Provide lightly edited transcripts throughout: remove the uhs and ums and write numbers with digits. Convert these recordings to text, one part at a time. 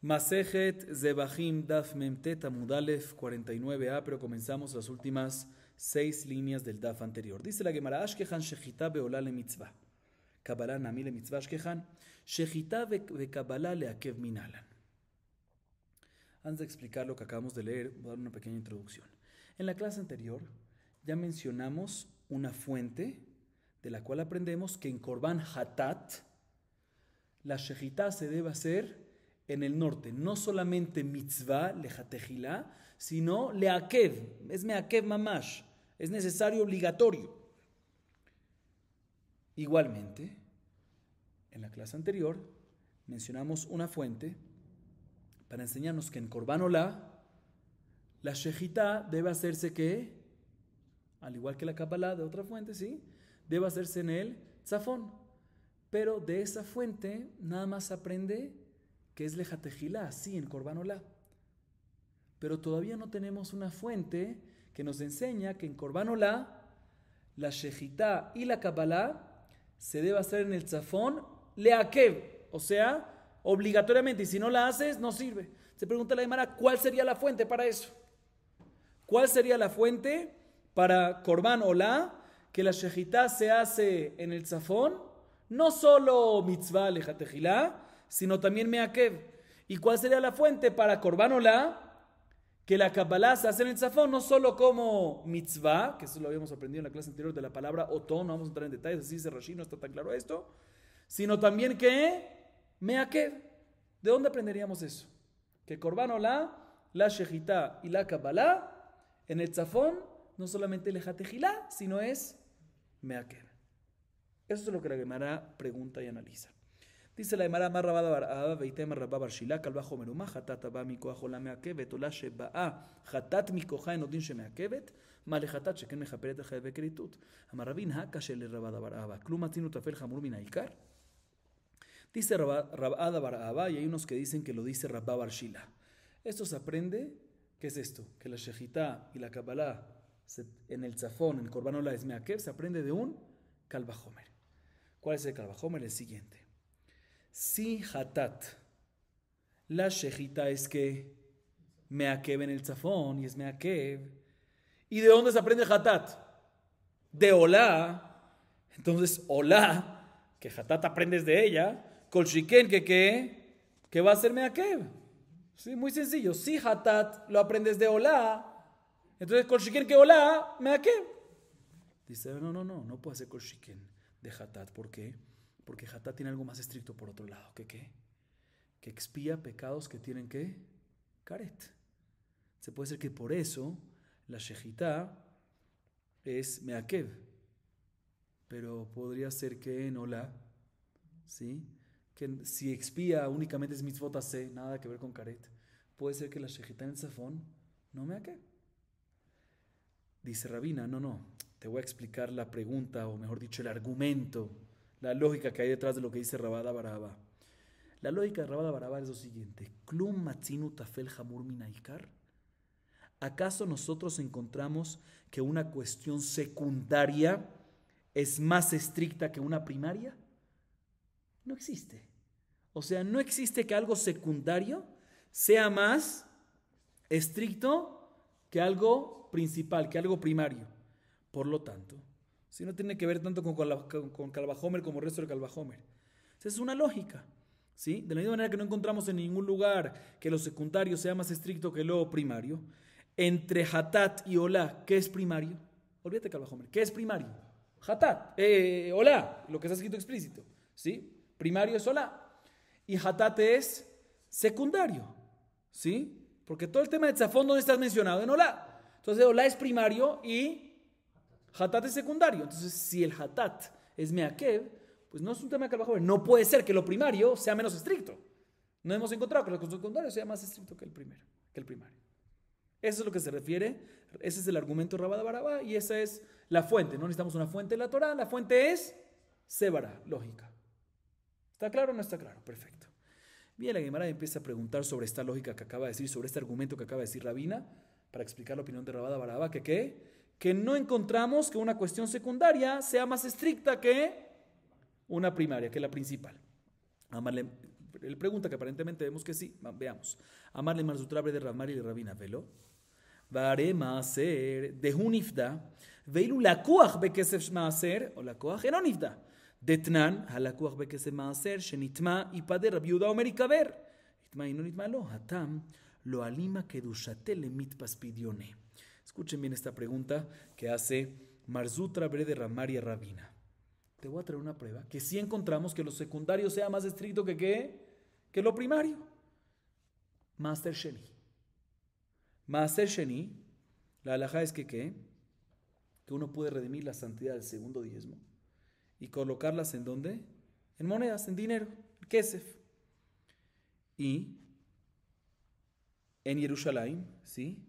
Masejet Zebahim Daf Memtet Amud Alef 49a, pero comenzamos las últimas 6 líneas del Daf anterior. Dice la Gemara, Ashkehan Shechita beolá le mitzvah. Kabbalah nami le mitzvah Ashkehan. Shechita ve Kabbalah le akev minalan. Antes de explicar lo que acabamos de leer, voy a dar una pequeña introducción. En la clase anterior ya mencionamos una fuente de la cual aprendemos que en Korban Hatat la Shechita se debe hacer en el norte, no solamente mitzvah, lejatejilá, sino leakev, es meakev mamash, es necesario, obligatorio. Igualmente, en la clase anterior mencionamos una fuente para enseñarnos que en Korban Olá la shejitá debe hacerse que, al igual que la Kabbalah de otra fuente, ¿sí? Debe hacerse en el tzafón. Pero de esa fuente nada más aprende que es lejatejilá, sí, en Korban Olá. Pero todavía no tenemos una fuente que nos enseña que en Korban Olá la shejitá y la Kabbalah se debe hacer en el tzafón leakev, o sea, obligatoriamente, y si no la haces, no sirve. Se pregunta la Gemara, ¿cuál sería la fuente para eso? ¿Cuál sería la fuente para Korban Olá que la shejitá se hace en el tzafón? No solo mitzvah lejatejilá, sino también meakev. ¿Y cuál sería la fuente para Korban Olá que la Kabbalah se hace en el tzafón? No solo como mitzvah, que eso lo habíamos aprendido en la clase anterior de la palabra otón, no vamos a entrar en detalles, así dice Rashi, no está tan claro esto, sino también que meakev. ¿De dónde aprenderíamos eso? Que Korban Olá, la shejitá y la Kabbalah en el tzafón no solamente lejatejilá, sino es meakev. Eso es lo que la Gemara pregunta y analiza. Dice la Gemara, Mar Rabba bar Abba, Veitem Rabba bar Shila, Kalba Jomeruma, Hatat Abba Mikoach Ola Meakevet, Ola Shebaa, Hatat Mikocha Enodin Shemeakevet, Male Hatat Sheken Mechaperet Echad Bekeritut, Amar Rabin Hakash el Rabba bar Abba, Klum Matzinu Tafel Hamur Min Aikar. Dice Rabba bar Abba, y hay unos que dicen que lo dice Rabba bar Shila. Esto se aprende, ¿qué es esto? Que la shejitá y la Kabbalah en el tzafón, en Korban Olá es meakev, se aprende de un Kalba Jomer. ¿Cuál es el Kalba Jomer? El siguiente. Si hatat, la shejita es que meakev en el tzafón y es meakev. ¿Y de dónde se aprende hatat? De Olá. Entonces, Olá, que hatat aprendes de ella, kol shiken que va a ser meakev. Sí, muy sencillo. Si hatat lo aprendes de Olá, entonces kol shiken que Olá, meakev. Dice, no puede ser kol shiken de hatat. ¿Por qué? Porque Hatat tiene algo más estricto por otro lado. ¿Qué? Que expía pecados que tienen que karet. Se puede ser que por eso la shejitá es meakev. Pero podría ser que en Olá, ¿sí? Que si expía únicamente es mitzvot aseh, nada que ver con karet. Puede ser que la shejitá en el tzafón no meakev. Dice Rabina, no. Te voy a explicar la pregunta, o mejor dicho, el argumento. La lógica que hay detrás de lo que dice Rabba bar Abba. La lógica de Rabba bar Abba es lo siguiente. Klum matzinu tafel hamur min aikar. ¿Acaso nosotros encontramos que una cuestión secundaria es más estricta que una primaria? No existe. O sea, no existe que algo secundario sea más estricto que algo principal, que algo primario. Por lo tanto, si no tiene que ver tanto con Kalba Jomer como el resto de Kalba Jomer. Esa es una lógica, ¿sí? De la misma manera que no encontramos en ningún lugar que lo secundario sea más estricto que lo primario. Entre Hatat y Olá, ¿qué es primario? Olvídate de Kalba Jomer. ¿Qué es primario? Hatat, Olá, lo que está escrito explícito, ¿sí? Primario es Olá. Y Hatat es secundario, ¿sí? Porque todo el tema de tzafón, ¿dónde estás mencionado? En Olá. Entonces Olá es primario y Hatat es secundario. Entonces, si el Hatat es meakev, pues no es un tema de Kalba Jomer. No puede ser que lo primario sea menos estricto. No hemos encontrado que lo secundario sea más estricto que el primario. Eso es lo que se refiere. Ese es el argumento de Rabba bar Abba y esa es la fuente. No necesitamos una fuente de la Torah. La fuente es Sebara, lógica. ¿Está claro o no está claro? Perfecto. Bien, la Gemara empieza a preguntar sobre esta lógica que acaba de decir, sobre este argumento que acaba de decir Rabina, para explicar la opinión de Rabba bar Abba, que no encontramos que una cuestión secundaria sea más estricta que una primaria, que la principal. Él pregunta que aparentemente vemos que sí. Veamos. Amarle marzutrabre de Ramari y Rabina Velo. Vare maaser de hunifda. Veilu lakuach bekesef maaser o lakuach enonifda. Detnan halakuach bekesef maaser shenitma ipade Rabiuda Omer ikaber. Itma inonitma lo hatam lo alima kedushate le mitpas pidione. Escuchen bien esta pregunta que hace Marzutra Bre de Ramaria Rabina. Te voy a traer una prueba que sí encontramos que lo secundario sea más estricto que ¿qué? Que lo primario. Master Sheni. Master Sheni, la halajá es que ¿qué? Que uno puede redimir la santidad del segundo diezmo y colocarlas ¿en dónde? En monedas, en dinero, en kesef. Y en Jerusalén, ¿sí?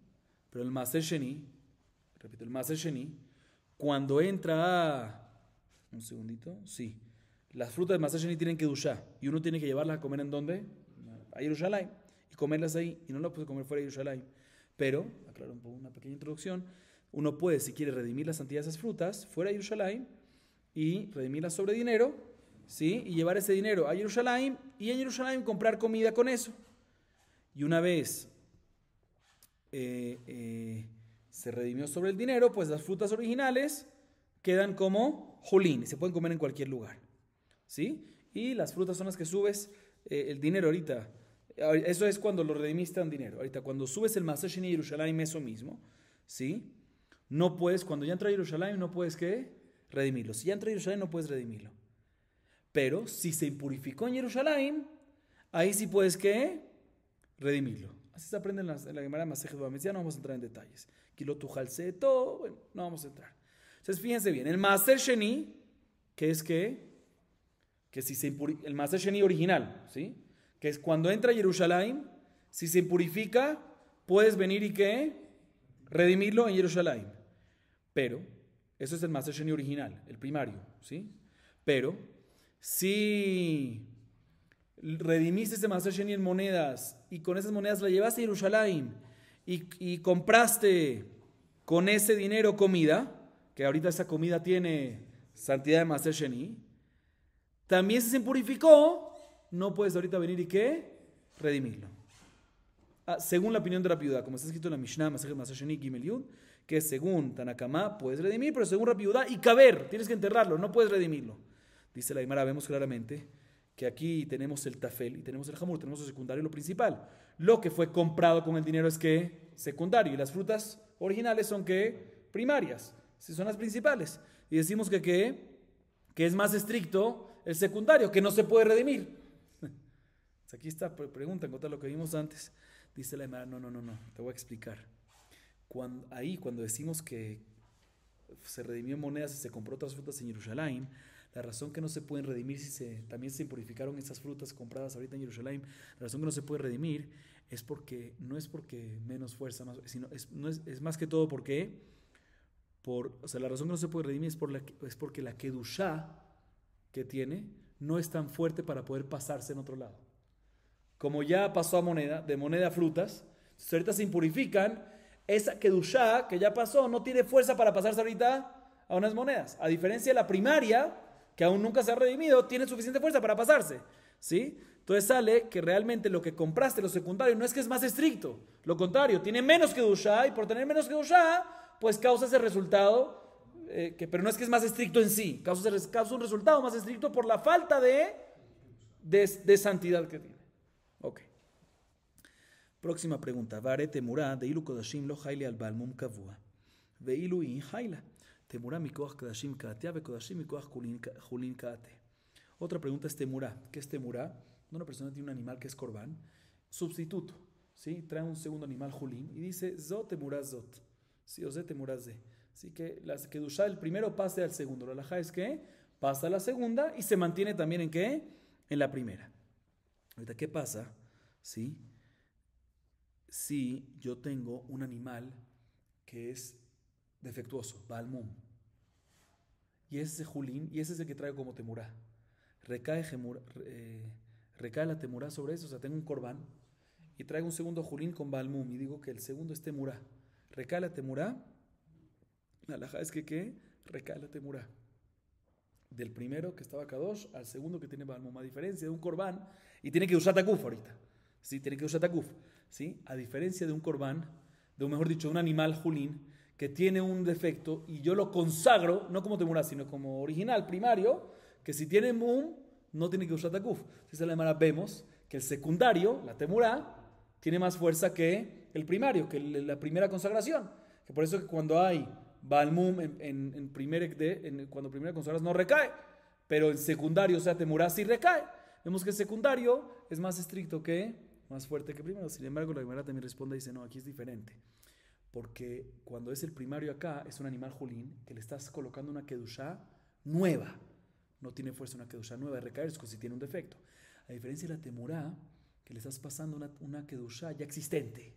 Pero el Maser Sheni, repito, el Maser Sheni, cuando entra a... Un segundito, sí. Las frutas de Maser Sheni tienen que dushá y uno tiene que llevarlas a comer ¿en dónde? A Jerusalén y comerlas ahí y no las puede comer fuera de Jerusalén. Pero, aclaro un poco, una pequeña introducción, uno puede, si quiere redimir la santidad de esas frutas, fuera de Jerusalén y redimirlas sobre dinero, ¿sí? Y llevar ese dinero a Jerusalén y en Jerusalén comprar comida con eso. Y una vez se redimió sobre el dinero, pues las frutas originales quedan como jolín y se pueden comer en cualquier lugar, ¿sí? Y las frutas son las que subes, el dinero ahorita, eso es cuando lo redimiste en dinero. Ahorita cuando subes el Maser Sheni Jerusalén, eso mismo, ¿sí? No puedes, cuando ya entra a Jerusalén, no puedes ¿qué? Redimirlo. Si ya entra a Jerusalén, no puedes redimirlo. Pero si se impurificó en Jerusalén, ahí sí puedes ¿qué? Redimirlo. Así se aprende en la Gemara Masejet Bava Metzia, no vamos a entrar en detalles. Kilo tujalse, todo, bueno, no vamos a entrar. Entonces fíjense bien, el Maser Sheni, que es que si se el Maser Sheni original, ¿sí? Que es cuando entra a Jerusalén, si se impurifica, puedes venir y ¿qué? Redimirlo en Jerusalén. Pero, eso es el Maser Sheni original, el primario, ¿sí? Pero, si redimiste ese Maser Sheni en monedas y con esas monedas la llevaste a Jerusalén y compraste con ese dinero comida, que ahorita esa comida tiene santidad de Maser Sheni, también si se impurificó, no puedes ahorita venir y ¿qué? Redimirlo. Según la opinión de Rabbi Yehuda, como está escrito en la Mishnah, Maser Sheni Gimel Yud, que según Tanakama puedes redimir, pero según Rabbi Yehuda, y caber, tienes que enterrarlo, no puedes redimirlo. Dice la Gemara, vemos claramente que aquí tenemos el tafel y tenemos el jamur, tenemos lo secundario y lo principal. Lo que fue comprado con el dinero es que secundario y las frutas originales son que primarias, si son las principales. Y decimos que es más estricto el secundario, que no se puede redimir. Aquí está, pregunta, en contra lo que vimos antes. Dice la Gemara, no, te voy a explicar. Cuando decimos que se redimió en monedas y se compró otras frutas en Jerusalén, la razón que no se pueden redimir si también se impurificaron esas frutas compradas ahorita en Jerusalén, la razón que no se puede redimir es porque, no es porque menos fuerza, sino es más que todo porque, o sea, la razón que no se puede redimir es porque la kedushá que tiene no es tan fuerte para poder pasarse en otro lado. Como ya pasó a moneda, de moneda a frutas, entonces ahorita se impurifican, esa kedushá que ya pasó no tiene fuerza para pasarse ahorita a unas monedas. A diferencia de la primaria, que aún nunca se ha redimido, tiene suficiente fuerza para pasarse, ¿sí? Entonces sale que realmente lo que compraste, lo secundario, no es que es más estricto, lo contrario, tiene menos kedushá y por tener menos kedushá, pues causa ese resultado, pero no es que es más estricto en sí, causa un resultado más estricto por la falta de santidad que tiene. Ok. Próxima pregunta. Vare temurá de ilu kodashim lo haile al balmum kavua. Ve ilu in haila. Temurá mikoach kodashim kaatea ve kodashim mikoach julin kaate. Otra pregunta es temurá. ¿Qué es temurá? Una persona tiene un animal que es corbán, sustituto, ¿sí? Trae un segundo animal julín y dice zot temurá zot. Sí, o ze temurá ze. Así que la kedushá del primero pase al segundo. La halajá es que pasa a la segunda y se mantiene también en ¿qué? En la primera. Ahorita, ¿qué pasa? ¿Sí? Si yo tengo un animal que es defectuoso, Balmum, y ese es Julín, y ese es el que traigo como temurá. Recae la temurá sobre eso, o sea, tengo un corbán y traigo un segundo Julín con Balmum y digo que el segundo es temurá. Recae la temurá, la halajá es que ¿qué? Recae la temurá. Del primero que estaba Kadosh al segundo que tiene Balmum. A diferencia de un corbán, Y tiene que usar takuf ahorita. ¿Sí? Tiene que usar takuf. ¿Sí? A diferencia de un corbán, mejor dicho, un animal julín, que tiene un defecto y yo lo consagro, no como temurá, sino como original, primario, que si tiene mum, no tiene que usar takuf. Entonces, además vemos que el secundario, la temurá, tiene más fuerza que el primario, que la primera consagración. Que por eso que cuando hay balmum cuando primera consagras no recae, pero el secundario, o sea, temurá sí recae. Vemos que el secundario es más estricto más fuerte que el primero. Sin embargo, la Gemara también responde y dice, no, aquí es diferente. Porque cuando es el primario acá, es un animal julín, que le estás colocando una kedushá nueva. No tiene fuerza una kedushá nueva de recaer, es como si tiene un defecto. A diferencia de la temurá, que le estás pasando una kedushá ya existente.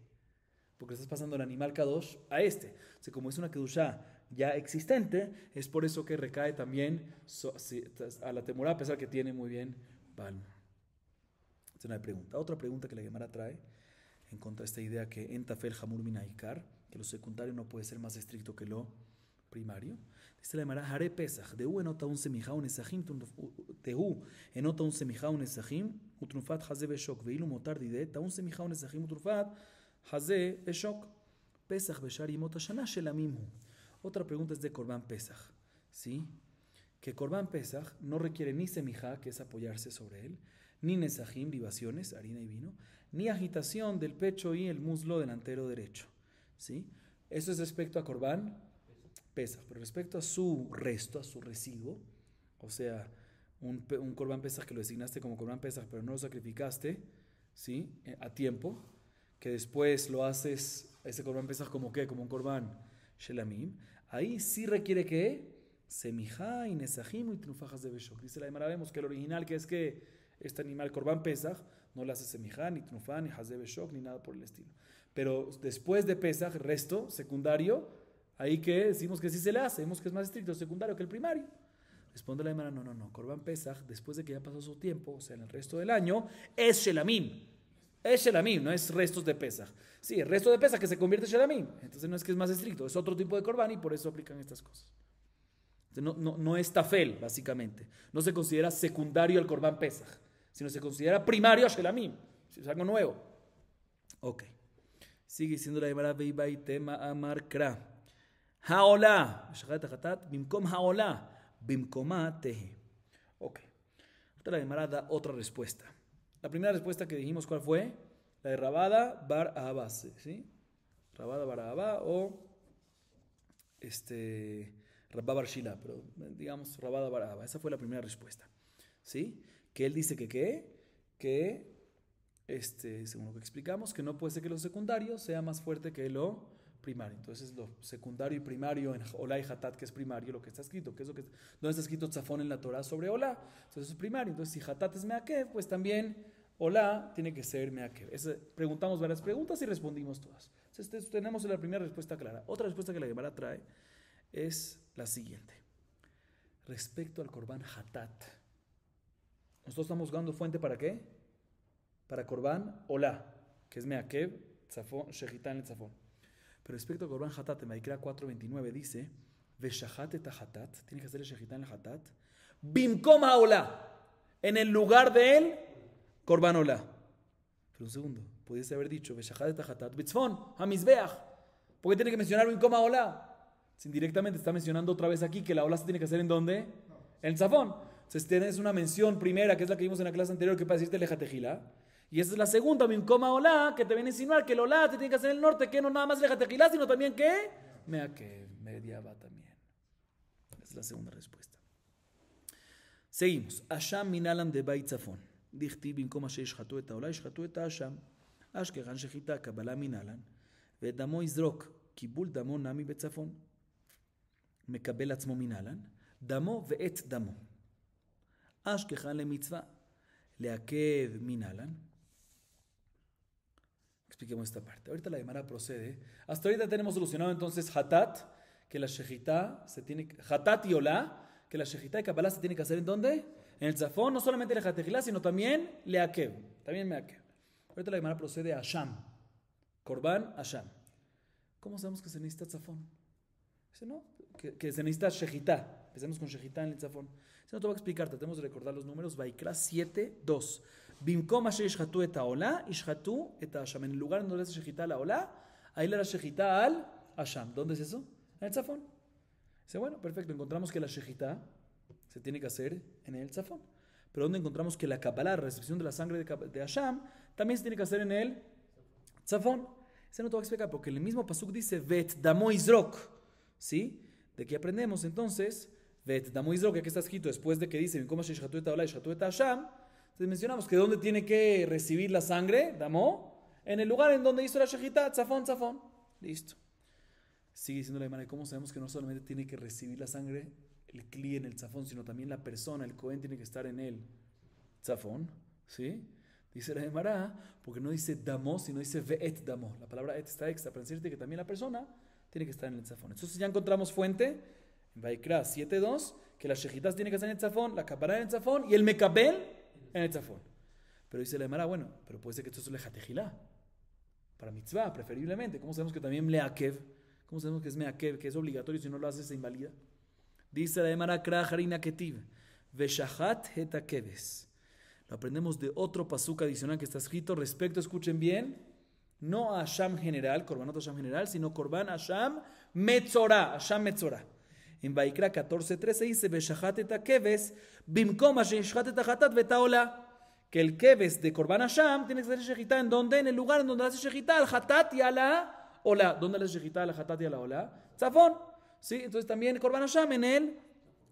Porque le estás pasando el animal kadosh a este. O sea, como es una kedushá ya existente, es por eso que recae también a la temurá, a pesar que tiene muy bien palmo. Es una pregunta. Otra pregunta que la Gemara trae en contra de esta idea que en tafel hamur min haikar, que lo secundario no puede ser más estricto que lo primario. Dice la Gemara, Hare Pesach, Dehu enota un semijá un esajim, Tehu enota un semijá un esajim, utrunfat haze beshok, veilu motar dide, ta un semijá un esajim, utrunfat haze beshok, Pesach beshar imot hashana shelamim hu. Otra pregunta es de Korban Pesach, ¿sí? Que Korban Pesach no requiere ni semijá, que es apoyarse sobre él, ni nesajim, libaciones, harina y vino, ni agitación del pecho y el muslo delantero derecho, ¿sí? Eso es respecto a Korban Pesach, pero respecto a su resto, a su residuo, o sea, un Korban Pesach que lo designaste como Korban Pesach, pero no lo sacrificaste, ¿sí? A tiempo, que después lo haces, ese Korban Pesach como ¿qué? Como un Korban Shelamim, ahí sí requiere que semijá y nesajim y trufajas de beshok. Dice la Gemara, vemos que el original, que es que este animal Korban Pesach no le hace semijá, ni trufá, ni hazé beshok, ni nada por el estilo. Pero después de Pesach, resto, secundario, ahí que decimos que sí se le hace, vemos que es más estricto secundario que el primario. Responde la Gemara, no, Korban Pesach, después de que ya pasó su tiempo, o sea, en el resto del año, es shelamim. Es shelamim, no es restos de Pesach. Sí, el resto de Pesach que se convierte en shelamim. Entonces no es que es más estricto, es otro tipo de Korban y por eso aplican estas cosas. No es tafel, básicamente. No se considera secundario al Korban Pesach, sino se considera primario a Shelamim. Es algo nuevo. Ok. Sigue diciendo la Gemara, Veibai tema amar kra. Haola. Shahat hatat, bimkom haola. Bimkoma tehe. Ok. Ahora la Gemara da otra respuesta. La primera respuesta que dijimos, ¿cuál fue? La de Rabada bar Ahaba, ¿sí? Rabada bar Ahaba o Rabba bar Shila, pero digamos Rabada bar Ahaba. Esa fue la primera respuesta, ¿sí? Que él dice según lo que explicamos, que no puede ser que lo secundario sea más fuerte que lo primario. Entonces lo secundario y primario en Olá y Hatat, que es primario, lo que está escrito, que es donde está escrito Tzafón en la Torah sobre Olá, entonces es primario. Entonces si Hatat es Meakev, pues también Olá tiene que ser Meakev. Preguntamos varias preguntas y respondimos todas. Entonces tenemos la primera respuesta clara. Otra respuesta que la Gemara trae es la siguiente. Respecto al Korban Hatat, nosotros estamos buscando fuente ¿para qué? Para Korban Olá, que es Meakev, Tzafón, Shejitá en el Tzafón. Pero respecto a Korban Hatat, en Vaikra 4:29 dice, Veshahat et Hatat, tiene que hacer el Shejitá en el Hatat, Bimkom Olá, en el lugar de él, Korban Olá. Pero un segundo, pudiese haber dicho, Veshahat et Hatat, Bitzfon, Hamizbeach, ¿por qué tiene que mencionar Bimkom Olá? Si indirectamente está mencionando otra vez aquí que la Olá se tiene que hacer ¿en dónde? En el Tzafón. Entonces tienes una mención primera, que es la que vimos en la clase anterior, que para decirte lejatejilá. Y esa es la segunda, Bimkoma Olá, que te viene a insinuar que el Olá te tiene que hacer en el norte, que no nada más lejatejilá, sino también que Meakev, mediaba también. Esa es la segunda respuesta. Seguimos. Asham minalan de Bait Tzafón. Dichti Bimkoma sheishchatu et Olá, ishchatu et Asham. Ashkegan shechita kabbalah minalan. Vedamo izrok, kibul damo nami betzafón. מקבל עצמו מנהלן, דמו ואת דמו. אשכחן למצווה, לעכב מנהלן. Expliquemos esta parte. Ahorita la Gemara procede. Hasta ahorita tenemos solucionado entonces Hatat, que la Shejitá se tiene, Hatat y Olá, que la Shejitá y Kabbalah se tiene que hacer ¿en dónde? En el Tzafón, no solamente la Jatejilá, sino también Leakev, también Meakev. Ahorita la Gemara procede a Asham, Korban Asham. ¿Cómo sabemos que se necesita Tzafón? Dice, no, que se necesita Shejitá. Empecemos con Shejitá en el Tzafón. Si no te voy a explicar, tratemos de recordar los números. Vaikra 7, 2. Bimkom asher ishchatu et haolah, ishchatu et hasham. En el lugar donde le hace Shejitá a la Olah, ahí le hace Shejitá al Hasham. ¿Dónde es eso? En el Tzafón. Dice, bueno, perfecto. Encontramos que la Shejitá se tiene que hacer en el Tzafón. Pero ¿dónde encontramos que la Kabbalah, la recepción de la sangre de Hasham, también se tiene que hacer en el Tzafón? Ese no te voy a explicar porque el mismo pasuk dice Vet damo izrok. ¿Sí? ¿De qué aprendemos entonces? Vet damo izrok, que está escrito después de que dice entonces mencionamos que ¿dónde tiene que recibir la sangre? Damo. En el lugar en donde hizo la Shejitá, Tzafón, Tzafón. Listo. Sigue diciendo la Gemara, ¿cómo sabemos que no solamente tiene que recibir la sangre el Kli en el Tzafón, sino también la persona, el Cohen, tiene que estar en el Tzafón? ¿Sí? Dice la Gemara, porque no dice damo, sino dice ve'et damo. La palabra et está extra para decirte que también la persona tiene que estar en el Tzafón. Entonces ya encontramos fuente en Vaikra 7.2 que las Shejitas tienen que estar en el Tzafón, la Kabbalah en el Tzafón y el Mekabel en el Tzafón. Pero dice la Gemara, bueno, pero puede ser que esto es lejatejilá, para mitzvah, preferiblemente. ¿Cómo sabemos que también leakev? ¿Cómo sabemos que es meakev, que es obligatorio, si no lo hace se invalida? Dice la Gemara, kra harina ketiv, veshahat hetakeves. Lo aprendemos de otro pasuk adicional que está escrito respecto, escuchen bien, no a Hasham general, Korbanot Hasham general, sino Korban Hasham Metzorah, Hasham Metzorah. En Vaikra 14:13 dice, veshahat hetakeves, bimkom asher yishchat et hachatat vetaolah. Que el keves de Korban Hasham tiene que ser Shejitá. ¿En dónde? En el lugar en donde hace Shejitá al hatat y a la olah. ¿Dónde le hace Shejitá al hatat y a la olah? Tzafón. ¿Sí? Entonces también Korban Hasham en el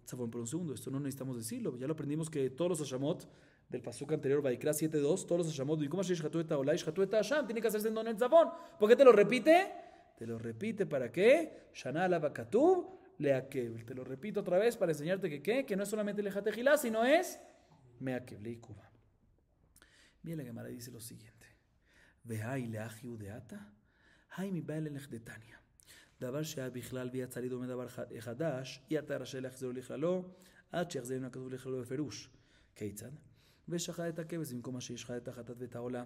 Tzafón. Por un segundo, esto no necesitamos decirlo. Ya lo aprendimos que todos los Hashamot del pasuk anterior, Vaikra 7.2, todos los Hashamot, ¿cómo asher yishchatu et haolah, yishchatu et Hasham? Tiene que hacerse en donde el Tzafón. ¿Por qué te lo repite? Te lo repite para qué? Shana alaba katuv leakev. Te lo repito otra vez para enseñarte que ¿qué? Que no es solamente lejatejilá, sino es meakev, leikuba. Bien, la Gemara dice lo siguiente. Vehai leaji udeata, hai mi bael lechdetania. דבר שהיה בכלל ויצא לדומה דבר חדש, אי אתה רשאי להחזירו לכללו, עד שיחזירו הכתוב לכללו בפירוש. כיצד? ושחט את הכבש במקום מה שישחט את החטאת ואת העולה,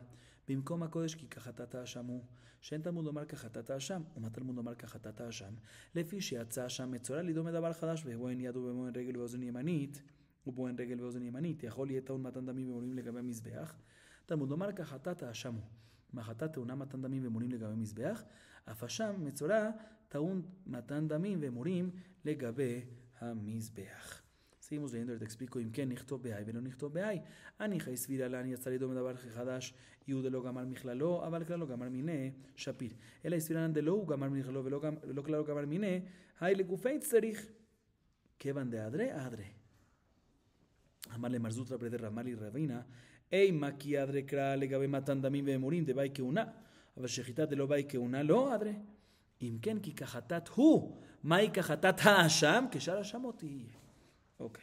במקום הקודש כי כחטאת האשם הוא, שאין תלמוד לומר כחטאת האשם, ומה תלמוד לומר כחטאת האשם? לפי שיצא האשם מצורע לדומה דבר חדש, ובו אין יד ובו אין רגל ואוזן ימנית, ובו אין רגל ואוזן ימנית, יכול יהיה טעון מתן דמים ומונים לגבי המזבח, תלמוד לומר כחטאת האשם הוא. מחטאת טעונה מתן דמים ומונים לגבי המזבח, אף האשם מצורע טעון מתן דמים ומונים לגבי המזבח. Seguimos leyendo, te explico, אם כן נכתוב בהאי ולא נכתוב בהאי. אני חי סבירה לה, אני יצא לדום דבר חדש, יהודה לא גמר מכללו, אבל כלל לא גמר מיני שפיר. אלא סבירה דלא הוא גמר מכללו ולא כלל לא גמר מיני, היי לגופי צריך. כיוון דאדרי, אדרי. אמר למרזוטרא ברדר רמ"א לרבינה, אימה כי אדרי קרא לגבי מתן דמים ואמורים דבאי כהונה, אבל שחיטה דלא באי כהונה לא אדרי. אם כן כי כחטאת הוא, מהי כחטאת האשם? כשאר האשמות תהיה. Ok.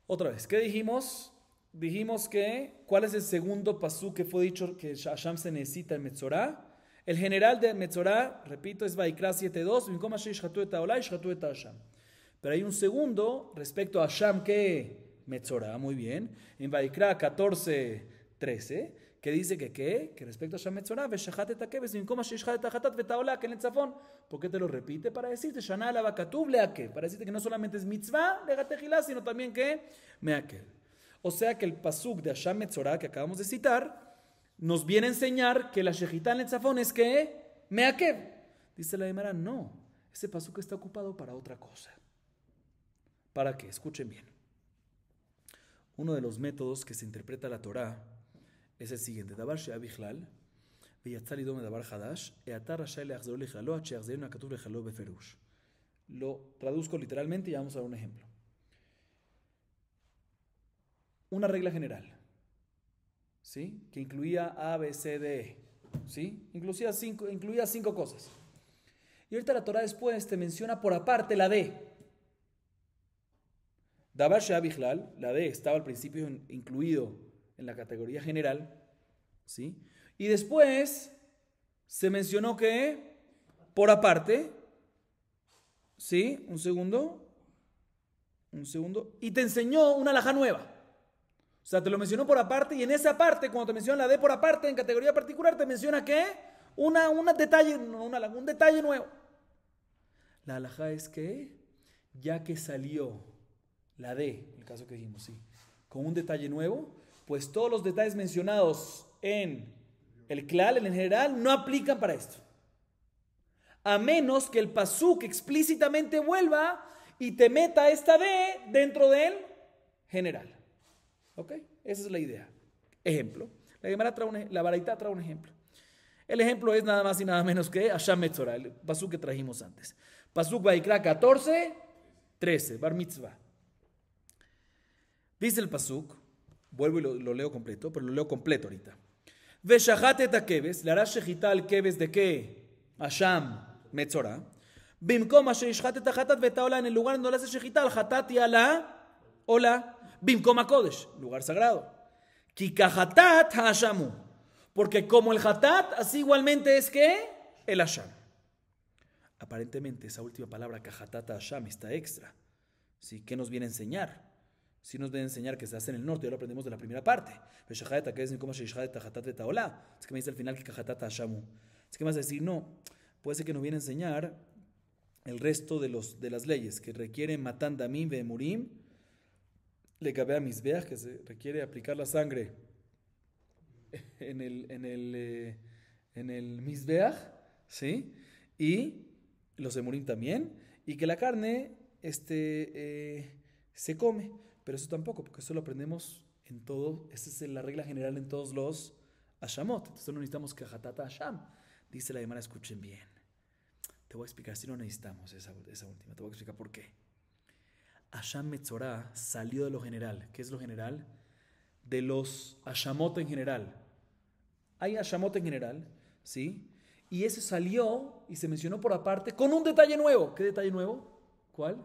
Otra vez, ¿qué dijimos? Dijimos que, ¿cuál es el segundo pasú que fue dicho que Hasham se necesita en Metzorah? El general de Metzorah, repito, es Vaikra 7.2, pero hay un segundo respecto a Hasham que Metzorah, muy bien, en Vaikra 14.13, que dice que ¿qué? Que respecto a Hasham Metzorah, Veshahat et hakebes, bimkom asher yishchat et hachatat vetaolah, que en el Tzafón. ¿Por qué te lo repite? Para decirte, Shana alaba katuv leakev, para decirte que no solamente es mitzvah, legatejilá, sino también que meakev. O sea que el pasuk de Hasham Metzorah que acabamos de citar nos viene a enseñar que la shejitá en el Tzafón es que meakev. Dice la Gemara, no, ese pasuk está ocupado para otra cosa. ¿Para qué? Escuchen bien. Uno de los métodos que se interpreta la Torah es el siguiente. Davar she'ah bichlal, ויצא לדום לדבר חדש, אתה רשאי להחזרו לכללו עד שיחזרנו הכתוב לכללו בפירוש. Lo traduzco literalmente y vamos a dar un ejemplo. Una regla general, ¿sí? Que incluía A, B, C, D, E, ¿sí? Incluía cinco cosas. Y ahorita la Torah después te menciona por aparte la D. Davar she'ah bichlal, la D estaba al principio incluido en la categoría general, ¿sí? Y después se mencionó que por aparte, ¿sí? Un segundo, y te enseñó una alajá nueva. O sea, te lo mencionó por aparte y en esa parte, cuando te menciona la D por aparte en categoría particular, te menciona que un detalle nuevo. La alajá es que ya que salió la D, el caso que dijimos, sí, con un detalle nuevo, pues todos los detalles mencionados en el klal, en general, no aplican para esto. A menos que el pasuk explícitamente vuelva y te meta esta D dentro del general. ¿Ok? Esa es la idea. Ejemplo. La Baraita trae un ejemplo. El ejemplo es nada más y nada menos que Hasham Metzorah, el pasuk que trajimos antes. Pasuk Vaikra 14, 13, Bar Mitzvah. Dice el pasuk, vuelvo y lo leo completo, pero lo leo completo ahorita. Veshachat et hakeves, le harás shechita al keves de qué? Hasham Metzorah. Bimkom asher yishchat et hachatat veta ola, en el lugar donde le hace shechita al hatat y a la ola. Bimkom hakodesh, lugar sagrado. Ki kahatat hashamu, porque como el hatat, así igualmente es que el hasham. Aparentemente esa última palabra kahatat hasham está extra. ¿Sí? ¿Qué nos viene a enseñar? Sí nos viene a enseñar que se hace en el norte, ya lo aprendemos de la primera parte. Es que me dice al final que kahatat hashamu. Es que me vas a decir, no, puede ser que nos viene a enseñar el resto de las leyes que requieren matan damim ve'emurim, le cabe a misbeach, que se requiere aplicar la sangre en el misbeach, ¿sí? Y los emurim también, y que la carne se come, pero eso tampoco, porque eso lo aprendemos en todo, esa es la regla general en todos los hashamot. Entonces no necesitamos que hatata hasham. Dice la Gemara, escuchen bien. Te voy a explicar, si no necesitamos esa última, te voy a explicar por qué. Hasham Metzorah salió de lo general. ¿Qué es lo general? De los hashamot en general. Hay hashamot en general, ¿sí? Y eso salió y se mencionó por aparte con un detalle nuevo. ¿Qué detalle nuevo? ¿Cuál?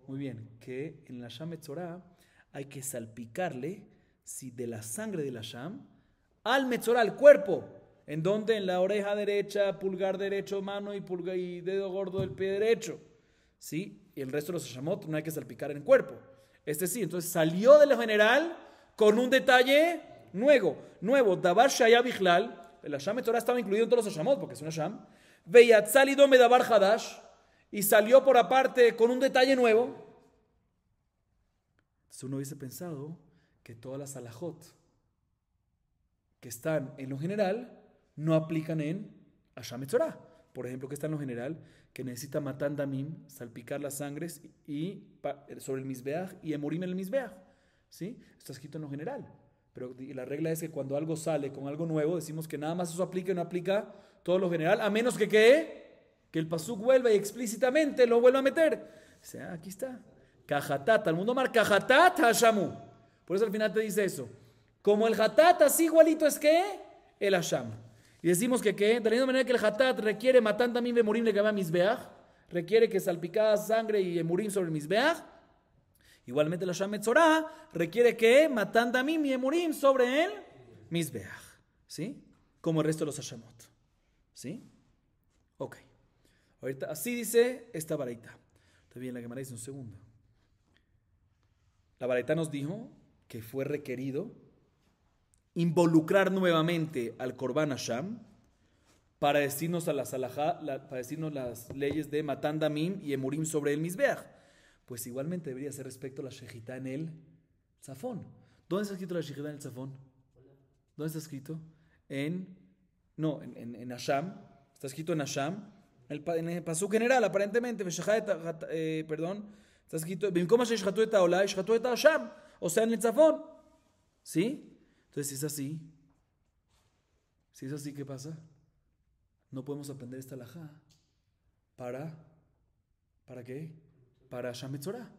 Muy bien, que en la Hasham Metzorah hay que salpicarle, si de la sangre del Hasham, al Metzorah, al cuerpo. ¿En dónde? En la oreja derecha, pulgar derecho, mano y dedo gordo del pie derecho. ¿Sí? Y el resto de los Hashamot no hay que salpicar en el cuerpo. Sí, entonces salió de lo general con un detalle nuevo. Dabar Shaya Bichlal, el Hasham Metzorah estaba incluido en todos los Hashamot, porque es un Hasham. Veyatzal Idome Dabar Hadash, y salió por aparte con un detalle nuevo. Entonces uno hubiese pensado que todas las alajot que están en lo general no aplican en Hasham Metzorah. Por ejemplo, que está en lo general, que necesita matan damim, salpicar las sangres y sobre el misbeach y emurim en el misbeach. ¿Sí? Está escrito en lo general. Pero la regla es que cuando algo sale con algo nuevo, decimos que nada más eso aplica y no aplica todo lo general, a menos que que el pasuk vuelva y explícitamente lo vuelva a meter. O sea, aquí está. Kahatat, al mundo mar, kahatat hashamu. Por eso al final te dice eso. Como el hatat, así igualito es que el hasham. Y decimos que de la misma manera que el hatat requiere matan también de morim le gama misbeach, requiere que salpicada sangre y emurim sobre el misbeach, igualmente el Hasham Metzorah requiere que matan también y emurim sobre el misbeach, ¿sí? Como el resto de los hashamot, ¿sí? Ok. Ahorita, así dice esta baraita. Está bien, la Gemara dice un segundo. La baraita nos dijo que fue requerido involucrar nuevamente al Korban Hasham para decirnos para decirnos las leyes de Matan Damim y Emurim sobre el Misbeach. Pues igualmente debería ser respecto a la Shejitá en el Tzafón. ¿Dónde está escrito la Shejitá en el Tzafón? ¿Dónde está escrito? En Hasham. Está escrito en Hasham. En el pasuk general, aparentemente. Perdón. Está escrito Hasham. O sea, en el Tzafón. ¿Sí? Entonces, si es así, ¿qué pasa? No podemos aprender esta halajá ¿para qué? Para Hasham Metzorah.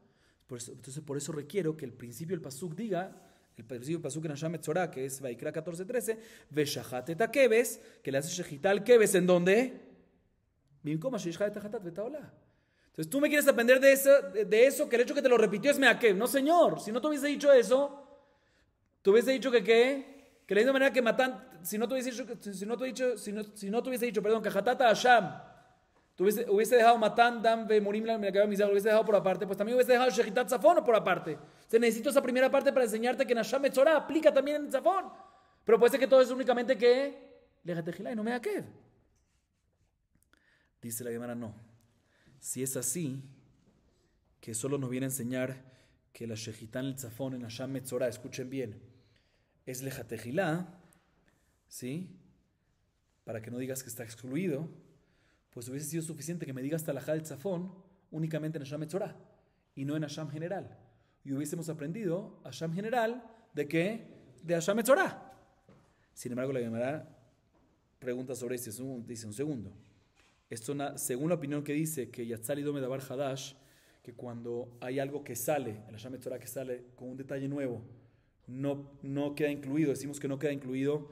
Entonces, por eso requiero que el principio del pasuk diga, el principio del pasuk en Hasham Metzorah, que es Vaikra 14:13, Veshachat et hakeves, que le hace shechita al keves, ¿en dónde? Entonces, tú me quieres aprender de eso, que el hecho que te lo repitió es meakev. No, señor, si no te hubiese dicho eso, tú hubiese dicho que de la misma manera que matan, si no te hubiese dicho, perdón, que hatata Hasham, tú hubiese dejado matan dam ve morim la lo hubiese dejado por aparte, pues también hubiese dejado shechitat zafón por aparte. Entonces necesito esa primera parte para enseñarte que en Hasham Metzorah aplica también en el zafón. Pero puede ser que todo es únicamente que lejatejilá y no me aqued. Dice la Gemara, no. Si es así, que solo nos viene a enseñar que la Shejitá en el Tzafón, en Hashem Metzorah, escuchen bien, es Lejatejilá, ¿sí? Para que no digas que está excluido, pues hubiese sido suficiente que me digas Talajá del Tzafón únicamente en Hashem Metzorah y no en Hashem general. Y hubiésemos aprendido Hashem general de qué? De Hashem Metzorah. Sin embargo, la Gemara pregunta sobre esto, dice un segundo. Esto, según la opinión que dice que Yatzal Idome Dabar Hadash, que cuando hay algo que sale, el Hashem Metzorah que sale con un detalle nuevo, no queda incluido, decimos que no queda incluido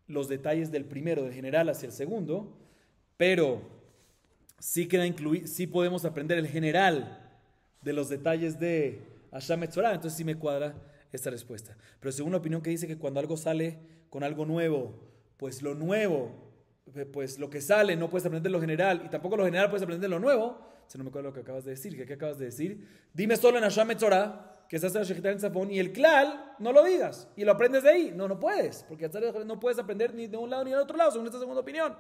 los detalles del primero, del general hacia el segundo, pero sí queda incluido, sí podemos aprender el general de los detalles de Hashem Metzorah, entonces sí me cuadra esta respuesta. Pero según la opinión que dice que cuando algo sale con algo nuevo, pues lo nuevo, pues lo que sale no puedes aprender lo general y tampoco lo general puedes aprender lo nuevo, si no me acuerdo lo que acabas de decir, ¿qué acabas de decir? Dime solo en Hashem Metzorah que se hace la Shejitá en el Tzafón y el klal no lo digas y lo aprendes de ahí. No puedes, porque no puedes aprender ni de un lado ni del otro lado, según esta segunda opinión.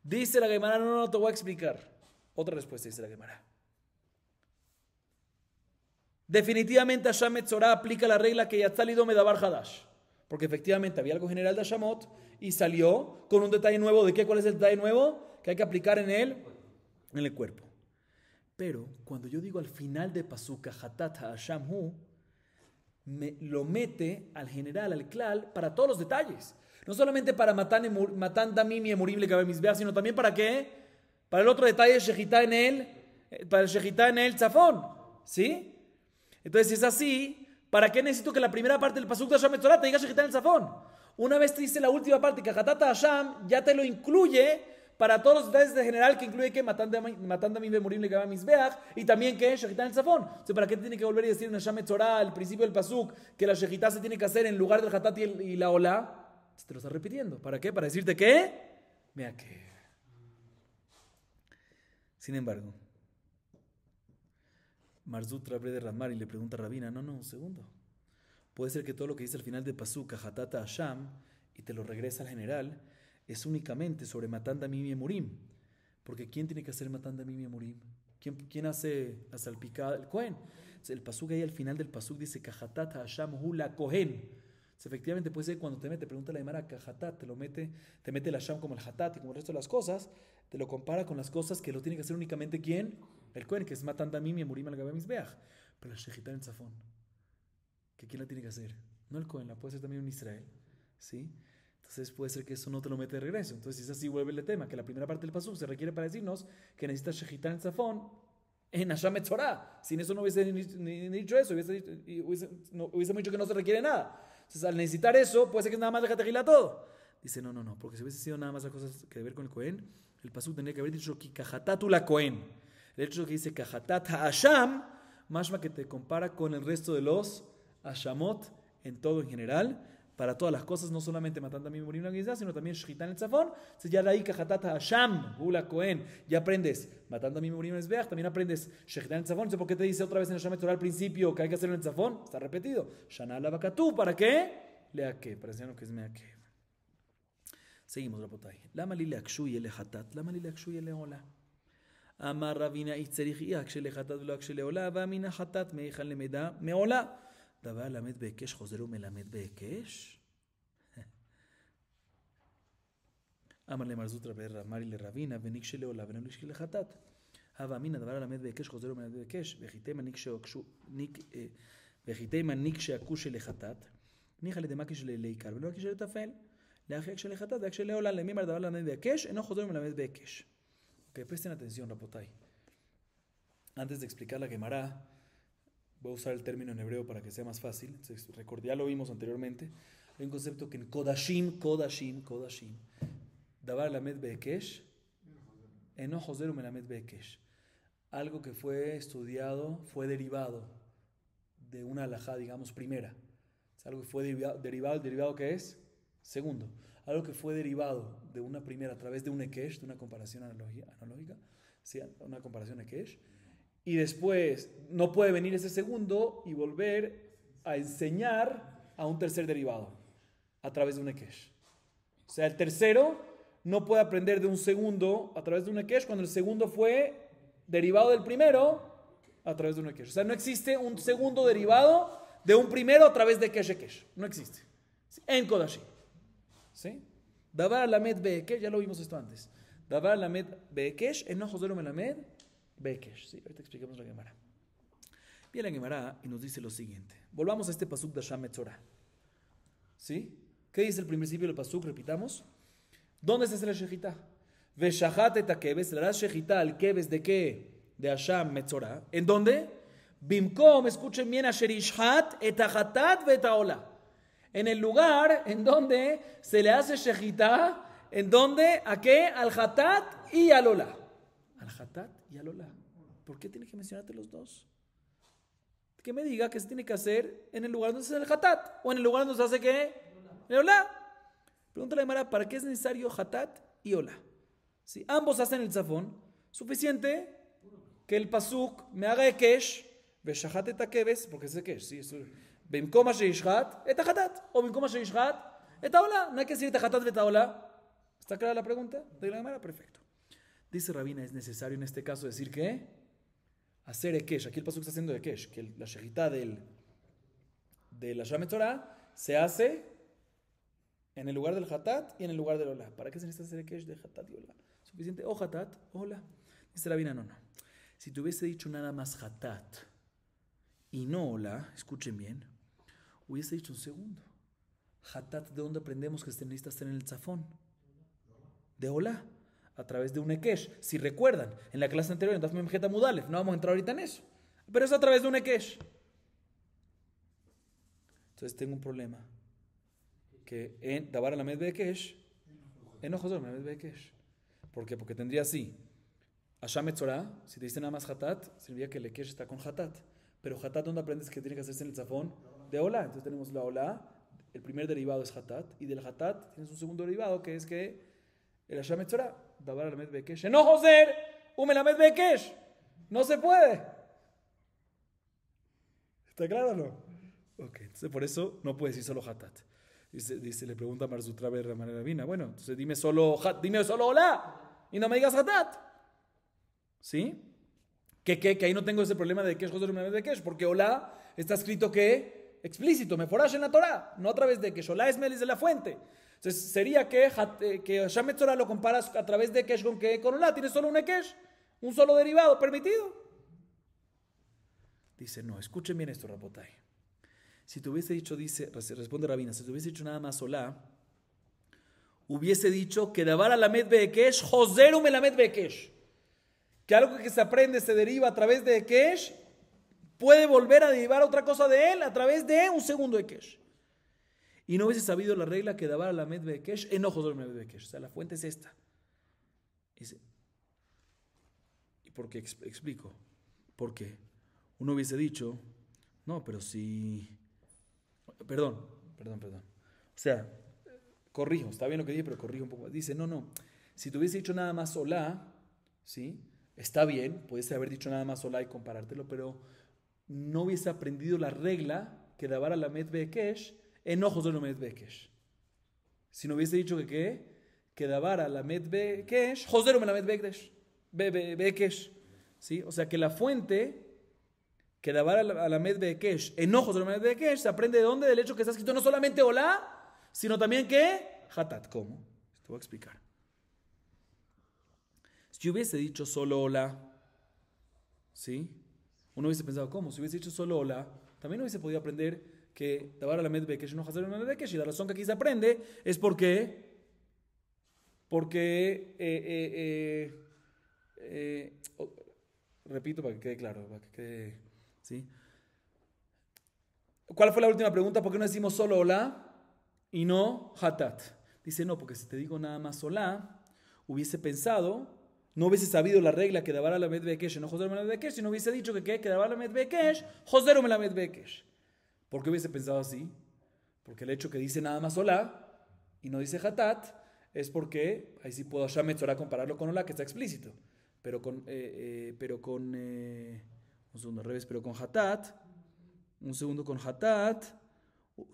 Dice la Gemara, no te voy a explicar. Otra respuesta dice la Gemara. Definitivamente Hashem Metzorah aplica la regla que Yatzal Idome Dabar Hadash, porque efectivamente había algo general de Hashamot y salió con un detalle nuevo. ¿De qué? ¿Cuál es el detalle nuevo? Que hay que aplicar en el cuerpo. Pero cuando yo digo al final de Pasuk, Hatat Hasham Hu, lo mete al general, al klal, para todos los detalles. No solamente para Matan Damim y Emurim Legabei Mizbeach, sino también para qué? Para el otro detalle, Shejitá para el Shejitá en el Tzafón. ¿Sí? Entonces, si es así, ¿para qué necesito que la primera parte del Pasuk de Hashem Metzorah te diga Shejitá en el Tzafón? Una vez te dice la última parte, que Hatat Hasham, ya te lo incluye para todos los detalles de general, que incluye que Matan Damim Emurim Legabei Mizbeach y también que Shejitá en el Tzafón. Entonces, ¿para qué tiene que volver y decir en Hashem Metzorah al principio del Pasuk que la Shejitá se tiene que hacer en lugar del Hatat y la Olá? Te lo está repitiendo. ¿Para qué? Para decirte que mira que. Sin embargo, Marzut Rabre de Ramar y le pregunta a Rabina, no, un segundo. Puede ser que todo lo que dice al final de Pasuk, Hatata Hasham, y te lo regresa al general, es únicamente sobre Matan Damim y Emurim. Porque ¿quién tiene que hacer Matan Damim y Emurim? ¿Quién hace la salpicada? El Cohen. El Pasuk ahí al final del Pasuk dice, Hatata Hasham hu la Cohen. Efectivamente puede ser cuando te pregunta la Gemara Hatat, te mete el Hasham como el Hatat y como el resto de las cosas, te lo compara con las cosas que lo tiene que hacer únicamente ¿quién? El Cohen, que es Matan Damim y Emurim Legabei Mizbeach. Pero la Shejitá en el Tzafón, ¿que quién la tiene que hacer? No el Cohen, la puede hacer también un Israel. ¿Sí? Entonces puede ser que eso no te lo mete de regreso. Entonces si es así, vuelve el tema, que la primera parte del Pasuk se requiere para decirnos que necesitas Shejitá en el Tzafón en Hashem Metzorah. Sin eso no hubiese ni dicho eso, hubiese dicho que no se requiere nada. Entonces, al necesitar eso, puede ser que es nada más Lejatejilá todo. Dice, no, porque si hubiese sido nada más las cosas que ver con el Cohen, el Pasuk tendría que haber dicho que Kahatatu la Cohen. El hecho que dice Kahatat Hasham, mashma que te compara con el resto de los Hashamot en todo en general, para todas las cosas, no solamente Matan Damim y Emurim Legabei Mizbeach, sino también Shejitá en el Tzafón. Entonces ya de ahí Kahatat Hasham, la Cohen, ya aprendes Matan Damim y Emurim Legabei Mizbeach, también aprendes Shejitá en el Tzafón. ¿Por qué te dice otra vez en el Hashem Metzorah al principio que hay que hacerlo en el Tzafón? Está repetido. Shana la Bakatú, ¿para qué? Lea qué, para enseñarnos que es mea qué. Seguimos, Rabotai. Lama li leakshu yele hatat, lama li leakshu yele ola. Amar Ravina itzerich iakshe le hatat v'lo akshe le ola, v'amina hatat meichan lemeda meola. Davar lamed be'ekesh chozer umelamed be'ekesh. Amar le marzut Rabbi Ramar y le Ravina, v'nikshe le ola, v'nikshe le hatat. Hava amina davar lamed be'ekesh chozer umelamed be'ekesh, v'chitema nikshe akushe le hatat. ניחא לדמקיש לעיקר ולא הקיש לטפל, לאחי הקשה לחטאת והקשה לעולה, למימר דבר למד בהקש, אינו חוזר ומלמד בהקש. Ok, presten atención, Rabotai. Antes de explicar la Gemara, voy a usar el término en hebreo para que sea más fácil. Ya lo vimos anteriormente. Hay un concepto que en Kodashim, Davar lamed be'ekesh, eno joser umelamed be'ekesh. Algo que fue estudiado, fue derivado de una halajá, digamos, primera. Es algo que fue derivado, ¿el derivado qué es? Segundo. Algo que fue derivado de una primera a través de un ekesh, de una comparación analógica, ¿sí? Una comparación ekesh. Y después no puede venir ese segundo y volver a enseñar a un tercer derivado a través de un ekesh. O sea, el tercero no puede aprender de un segundo a través de un ekesh cuando el segundo fue derivado del primero a través de un Ekesh. O sea, no existe un segundo derivado de un primero a través de Ekesh Ekesh. No existe. En Kodashim. ¿Sí? Davar Lamed Beekesh, ya lo vimos esto antes. Davar Lamed Beekesh, enojo de Melamed Beekesh. Sí, ahorita explicamos la Gemara. Viene la Gemara y nos dice lo siguiente. Volvamos a este pasuk de Hashem Metzorah. ¿Sí? ¿Qué dice el principio del pasuk? Repitamos. ¿Dónde está la shejita? Veshahat et hakeves, le harás shejita al keves de qué? De Hashem Metzorah. ¿En dónde? Bimkom, escuchen bien, asher ishat et hachatat vet haolah. En el lugar en donde se le hace shejita, ¿en dónde? ¿A qué? Al hatat y al olah. Al hatat y al olah. ¿Por qué tiene que mencionarte los dos? Que me diga que se tiene que hacer en el lugar donde se hace el hatat o en el lugar donde se hace ¿qué? El olah. Pregúntale a Mara, ¿para qué es necesario hatat y olah? Si ambos hacen el zafón, suficiente que el pasuk me haga ekesh, veshahat et hakeves, porque es ekesh, sí, eso. Bimkom asher yishhat et hatat, o bimkom asher yishhat et haolah. No hay que decir et hatat et haolah. ¿Está clara la pregunta? ¿De la Gemara? Perfecto. Dice Rabina, es necesario en este caso decir que hacer ekesh. Aquí el pasuk está haciendo ekesh, que la shejita de la Hashem Metzorah se hace en el lugar del hatat y en el lugar del olah. ¿Para qué se necesita hacer ekesh de hatat y olah? Suficiente o hatat o olah. Dice Rabina, no. Si te hubiese dicho nada más hatat y no olah, escuchen bien, hubiese dicho un segundo. Hatat, ¿de dónde aprendemos que se necesita hacer en el zafón? De olah. A través de un ekesh. Si recuerdan, en la clase anterior, en Daf Mem Het Amud Aleph, no vamos a entrar ahorita en eso, pero es a través de un ekesh. Entonces tengo un problema. Que en Davar Lamed Beekesh, en ojos de Lamed Beekesh. ¿Por qué? Porque tendría así. Hashem Metzorah, si te dice nada más hatat, significa que el ekesh está con hatat. Pero hatat, ¿dónde aprendes que tiene que hacerse en el zafón? De olah. Entonces tenemos la olah, el primer derivado es hatat, y del hatat tienes un segundo derivado que es que el Hashem Metzorah, Davar Lamed Beekesh, no Joser, Lamed Beekesh. No se puede. ¿Está claro o no? Ok, entonces por eso no puede decir solo hatat. Dice, le pregunta a Marzutra de manera divina. Bueno, entonces dime solo hola y no me digas hatat. ¿Sí? Que ahí no tengo ese problema de Kesh Joser Lamed Beekesh, porque hola está escrito que explícito, meforash en la Torah, no a través de Kesh. Hola es Melis de la fuente. Entonces sería que Hashem Metzorah lo comparas a través de Kesh con que con olah. Tienes solo un Kesh, un solo derivado permitido. Dice, no, escuchen bien esto, Rabotai. Si te hubiese dicho, responde Rabina, si te hubiese dicho nada más olah, hubiese dicho que Davar Lamed Beekesh, Joseru Melamed Beekesh. Que algo que se aprende se deriva a través de Kesh, puede volver a derivar otra cosa de él a través de un segundo Kesh. Y no hubiese sabido la regla que Davar Lamed Beekesh, enojo de Lamed Beekesh. O sea, la fuente es esta. ¿Y por qué? Explico. ¿Por qué? Uno hubiese dicho, no, pero si... Perdón. O sea, corrijo, está bien lo que dije, pero corrijo un poco. Dice, no. Si te hubiese dicho nada más olah, ¿sí? Está bien, puedes haber dicho nada más olah y comparártelo, pero no hubiese aprendido la regla que Davar Lamed Beekesh, enojos de Lamed Beekesh. Si no hubiese dicho que Davar Lamed Beekesh, Joser Lamed Beekesh. ¿Sí? O sea que la fuente que Davar Lamed Beekesh, enojos de Lamed Beekesh, se aprende de dónde, del hecho que está escrito no solamente hola, sino también que hatat. ¿Cómo? Te voy a explicar. Si yo hubiese dicho solo hola, ¿sí? Uno hubiese pensado, ¿cómo? Si hubiese dicho solo hola, también hubiese podido aprender que Davar Lamed Beekesh no Joser Lamed Beekesh, y la razón que aquí se aprende es porque repito para que quede claro, ¿sí? ¿Cuál fue la última pregunta? ¿Por qué no decimos solo hola y no hatat? Dice, no, porque si te digo nada más hola, hubiese pensado, no hubiese sabido la regla que Davar Lamed Beekesh no Joser Lamed Beekesh, si no hubiese dicho que Davar Lamed Beekesh, Joser Lamed Beekesh. ¿Por qué hubiese pensado así? Porque el hecho que dice nada más hola y no dice hatat es porque ahí sí puedo Hashem Metzorah compararlo con hola, que está explícito, pero con un segundo al revés, pero con hatat, un segundo con hatat,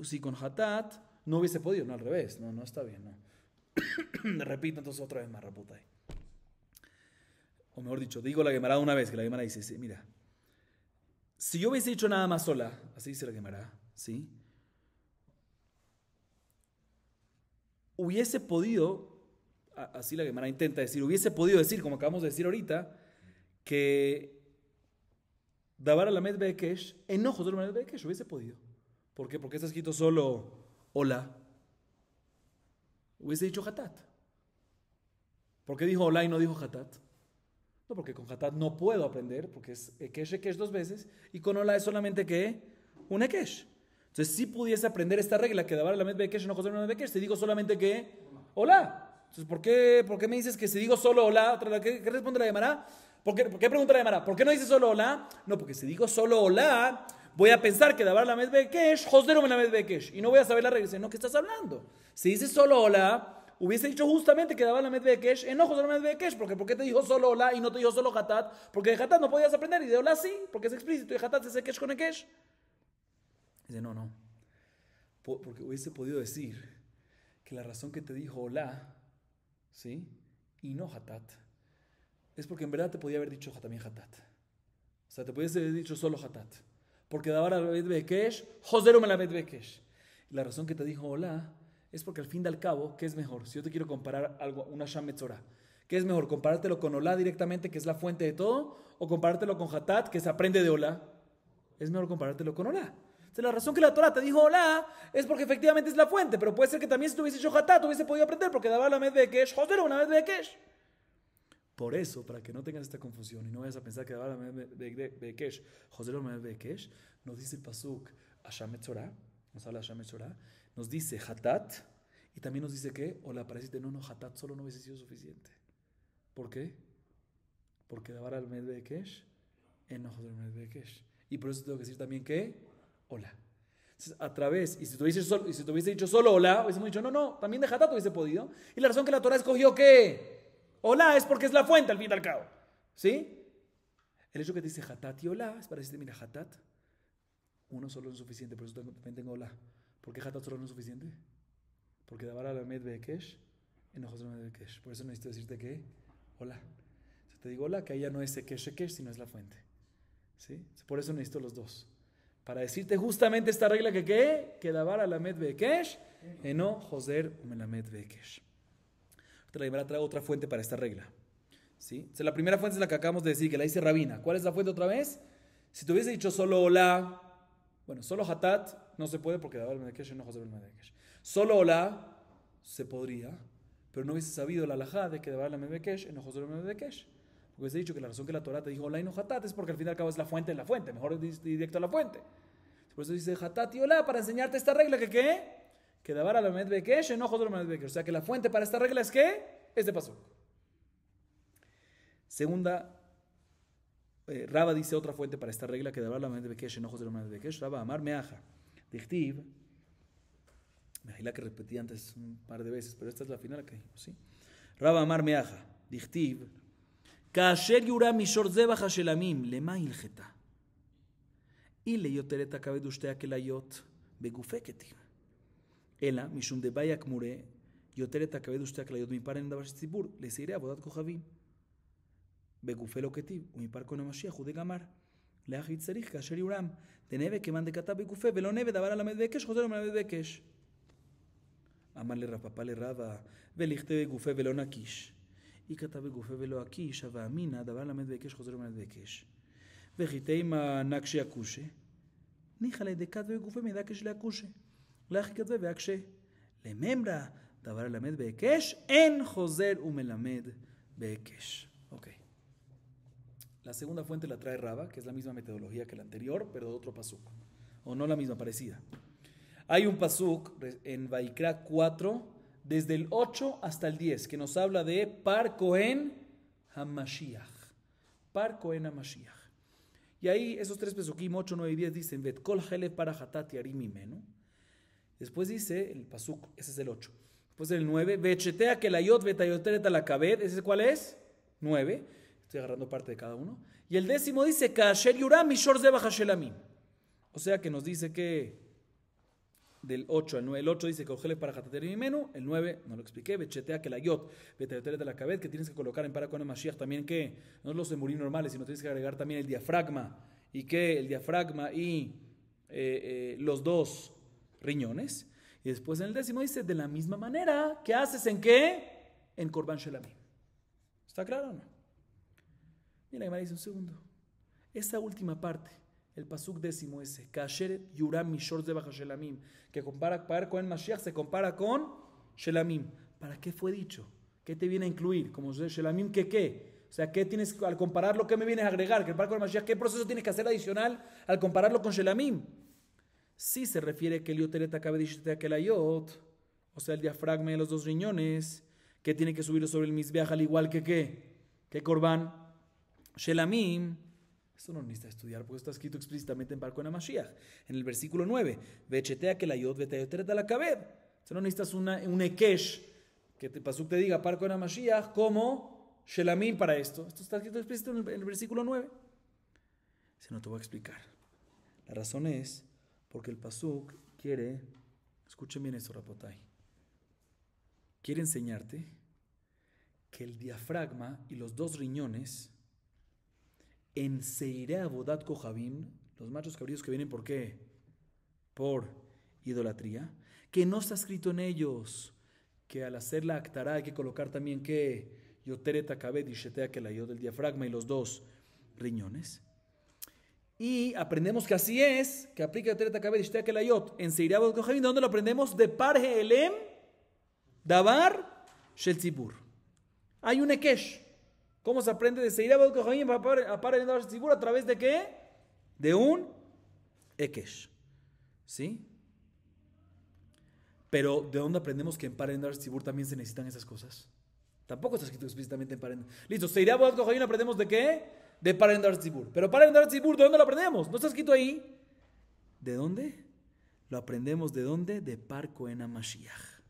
sí, con hatat no hubiese podido, no al revés, no está bien, no. Repito entonces otra vez más, Raputai. O mejor dicho, digo la Gemara una vez, que la Gemara dice, sí, mira, Si yo hubiese dicho nada más sola, así dice la Gemara, ¿sí? Hubiese podido, así la Gemara intenta decir, hubiese podido decir, como acabamos de decir ahorita, que Dabar Alamed Bekesh, enojos de Alamed Bekesh, hubiese podido. ¿Por qué? Porque está escrito solo hola. Hubiese dicho Hatat. ¿Por qué dijo hola y no dijo Hatat? No, porque con Hatat no puedo aprender, porque es Ekesh dos veces, y con hola es solamente que un Ekesh. Entonces, si pudiese aprender esta regla que Dabar Alamed Bekesh, enojos de Alamed Bekesh, te digo solamente que hola. Entonces, ¿por qué me dices que si digo solo hola? ¿Qué responde la Gemara? ¿Por qué pregunta la Gemara? ¿Por qué no dice solo hola? No, porque si digo solo hola, voy a pensar que Dabar Lamed Bekesh, Josdero me Lamed Bekesh, y no voy a saber la regla. Dice, no, ¿qué estás hablando? Si dices solo hola, hubiese dicho justamente que Dabar Lamed Bekesh, eno Josdero Lamed Bekesh, porque ¿por qué te dijo solo hola y no te dijo solo Hatat? Porque de Hatat no podías aprender, y de hola sí, porque es explícito, y de Hatat es Ekesh con Ekesh. Dice, no, porque hubiese podido decir que la razón que te dijo hola, ¿sí? Y no Hatat, es porque en verdad te podía haber dicho también Hatat. O sea, te pudiese haber dicho solo Hatat. Porque Dabar Alamed Bekesh, Josero Melamed Bekesh. La razón que te dijo hola es porque al fin y al cabo, ¿qué es mejor? Si yo te quiero comparar algo, una Sham Metzorah, ¿qué es mejor? ¿Comparártelo con hola directamente, que es la fuente de todo? ¿O comparártelo con Hatat, que se aprende de hola? Es mejor comparártelo con hola. Entonces, la razón que la Torah te dijo hola es porque efectivamente es la fuente, pero puede ser que también si te hubiese hecho Hatat, hubiese podido aprender, porque Dabar Alamed Bekesh, Josero Melamed Bekesh. Por eso, para que no tengas esta confusión y no vayas a pensar que Dabar Alamed Bekesh, Josero Alamed Bekesh, nos dice el pasuk Hashem Metzorah, nos habla Hashem Metzorah, nos dice Hatat, y también nos dice que, hola, para decirte, no, Hatat solo no hubiese sido suficiente. ¿Por qué? Porque Dabar Alamed Bekesh, no Josero Alamed Bekesh. Y por eso tengo que decir también que, hola. Entonces, a través, y si te hubiese dicho solo hola, hubiésemos dicho, no, también de Hatat hubiese podido. Y la razón que la Torah escogió que hola es porque es la fuente al fin y al cabo. ¿Sí? El hecho que te dice Hatat y hola es para decirte, mira, Hatat, uno solo no es suficiente, por eso también tengo hola. ¿Por qué Hatat solo no es suficiente? Porque Dabar Alamed Bekesh, enojos de Alamed Bekesh. Por eso necesito decirte que hola. Si te digo hola, que ahí ya no es Ekesh, sino es la fuente. ¿Sí? Por eso necesito los dos. Para decirte justamente esta regla que Dabar Alamed Bekesh, eno Joser Melamed Bekesh. La Gemara trae otra fuente para esta regla. ¿Sí? Entonces, la primera fuente es la que acabamos de decir, que la dice Rabina. ¿Cuál es la fuente otra vez? Si te hubiese dicho solo hola, bueno, solo Hatat no se puede porque Dabar Medekesh no José Medekesh. Solo hola se podría, pero no hubiese sabido la halajá de que Dabar Medekesh no José Medekesh. Porque hubiese dicho que la razón que la Torah te dijo hola y no Hatat es porque al fin y al cabo es la fuente de la fuente. Mejor es directo a la fuente. Por eso dice Hatat y hola para enseñarte esta regla que ¿qué? Que Dabar Alamed Bekesh, enojo de Alamed Bekesh. O sea que la fuente para esta regla es ¿qué? Es de pasuk. Segunda, Raba dice otra fuente para esta regla que Dabar Alamed Bekesh, enojo de Alamed Bekesh. Raba Amar Meaja. Dichtiv. La que repetí antes un par de veces, pero esta es la final que dijimos, ¿sí? Raba Amar Meaja. Dichtiv. Kasher yura mishor zebach hashelamim lema ilcheta. Y le yoteret akaved ushte akelayot begufe ketiv. אלא משום דבאי כמורה יותר את הכבד ושתי הכליות מפר אין דבר של ציבור לסעירי עבודת כוכבים בגופי לא כתיב ומפר כהן המשיח הוא דגמר להכי צריך כאשר יורם דנבא כמאן דכתב בגופי ולא נבא דבר על המד בקש חוזר למד בקש אמר לרב פפא לרבא ולכתב בגופי ולא נקיש היא כתב בגופי ולא אקיש הווה אמינא דבר על המד בקש חוזר למד בקש וחיתי מה נקשי הכושה ניחא לדכתב בגופי מדקש להכושה להכי כתבי והקשה. לממרה, דבר למד בהיקש, אין חוזר ומלמד בהיקש. Ok. La segunda fuente la trae Raba, que es la misma metodología que la anterior, pero de otro pasuk. O no la misma, parecida. Hay un pasuk en Vaikra 4, desde el 8 hasta el 10, que nos habla de Par Cohen HaMashiach. Par Cohen HaMashiach. Y ahí esos tres pesukim, 8, 9 y 10, dicen, Bet kol hele para hatat yarim imenu. Después dice el pasuk, ese es el 8. Después el 9, vechetea que la yot betayoteret la kabed, ¿ese cuál es? 9. Estoy agarrando parte de cada uno. Y el 10º dice, kasher yuram mishor zebach hashelamim. O sea que nos dice que del 8 al 9, el 8 dice que ojele para hataterim imenu, el 9 no lo expliqué, vechetea que la yot betayoteret la kabed, que tienes que colocar en para con el Mashiach también que no es los emurim normales, sino tienes que agregar también el diafragma y que el diafragma y los dos riñones. Y después en el 10º dice, de la misma manera, ¿qué haces en qué? En Korban Shelamim. ¿Está claro o no? Y la Gemara dice un segundo. Esa última parte, el pasuk 10º ese, Kasher Yuram Mishor Zebach Shelamim, que compara para Cohen Mashiach, se compara con Shelamim. ¿Para qué fue dicho? ¿Qué te viene a incluir? Como Shelamim, ¿qué? O sea, ¿qué tienes, al compararlo, qué me vienes a agregar? Que el par con el Mashiach, ¿qué proceso tienes que hacer adicional al compararlo con Shelamim? Sí se refiere que el Yoteret Akabedishte Akelayot, o sea, el diafragma de los dos riñones, que tiene que subirlo sobre el Mizbeach al igual que ¿qué? Que Korban Shelamim. Esto no necesita estudiar porque está escrito explícitamente en Parco en Mashiach. En el versículo 9, Vechetea Kelayot Vetayoteret Alakabed. O sea, no necesitas un Ekesh que te pasuk te diga Parco en Mashiach como Shelamim para esto. Esto está escrito explícito en el versículo 9. Si no te voy a explicar. La razón es porque el pasuk quiere, escuchen bien esto, Rapotai, quiere enseñarte que el diafragma y los dos riñones en Seirei Avodat Kohabim, los machos cabríos que vienen, ¿por qué? Por idolatría, que no está escrito en ellos que al hacer la actará hay que colocar también que Yoteret Akabed y Shetea Kelayot, el diafragma y los dos riñones. Y aprendemos que así es, que aplica Yoteret Akabed y Shetea Kelayot en Seirei Avodat Kohabim. ¿De dónde lo aprendemos? De Parhe Elem Davar Shel Tzibur. Hay un Ekesh. ¿Cómo se aprende de Seirei Avodat Kohabim a Parhe Elem Davar Shel Tzibur? ¿A través de qué? De un Ekesh. ¿Sí? Pero ¿de dónde aprendemos que en Parhe Elem Davar Shel Tzibur también se necesitan esas cosas? Tampoco está escrito explícitamente en Parhe Elem. Listo, Seirei Avodat Kohabim aprendemos de qué? De Parhe Elem Davar Shel Tzibur. Pero Parhe Elem Davar Shel Tzibur, ¿de dónde lo aprendemos? No está escrito ahí. ¿De dónde? Lo aprendemos ¿de dónde? De Par Cohen HaMashiach.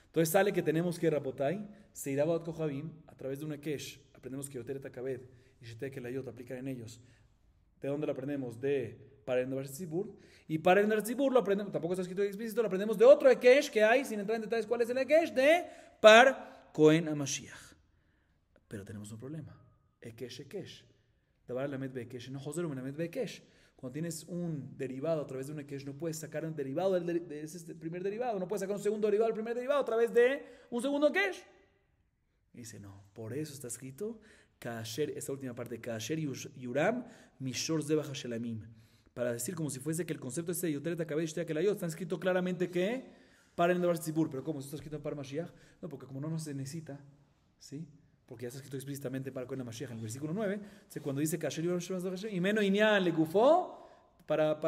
Entonces sale que tenemos que Rabotai, Seirei Avodat Kohabim, a través de un Ekesh, aprendemos que Yoteret Akabed y Shetea Kelayot aplicar en ellos. ¿De dónde lo aprendemos? De Parhe Elem Davar Shel Tzibur. Y Parhe Elem Davar Shel Tzibur lo aprendemos, tampoco está escrito explícito, lo aprendemos de otro Ekesh que hay, sin entrar en detalles cuál es el Ekesh, de Par Cohen HaMashiach. Pero tenemos un problema. Ekesh. Davar Lamed Bekesh, no Joser Lamed Bekesh. Cuando tienes un derivado a través de un Ekesh, no puedes sacar un derivado de ese primer derivado, no puedes sacar un segundo derivado del primer derivado a través de un segundo Ekesh. Y dice, no, por eso está escrito, Kasher, esta última parte, Kasher Yuram Mishor Zebach Shelamim. Para decir como si fuese que el concepto ese de Yoteret Akabed y Shetea Kelayot está escrito claramente que Parhe Elem Davar Shel Tzibur. Pero ¿cómo? ¿Esto está escrito en Par Mashiach? No, porque como no se necesita, ¿sí? Porque ya está escrito explícitamente para Cohen HaMashiach en el versículo 9, cuando dice Kasher Yuram Mishor Zebach Shelamim, y menos Inyan le gufó, para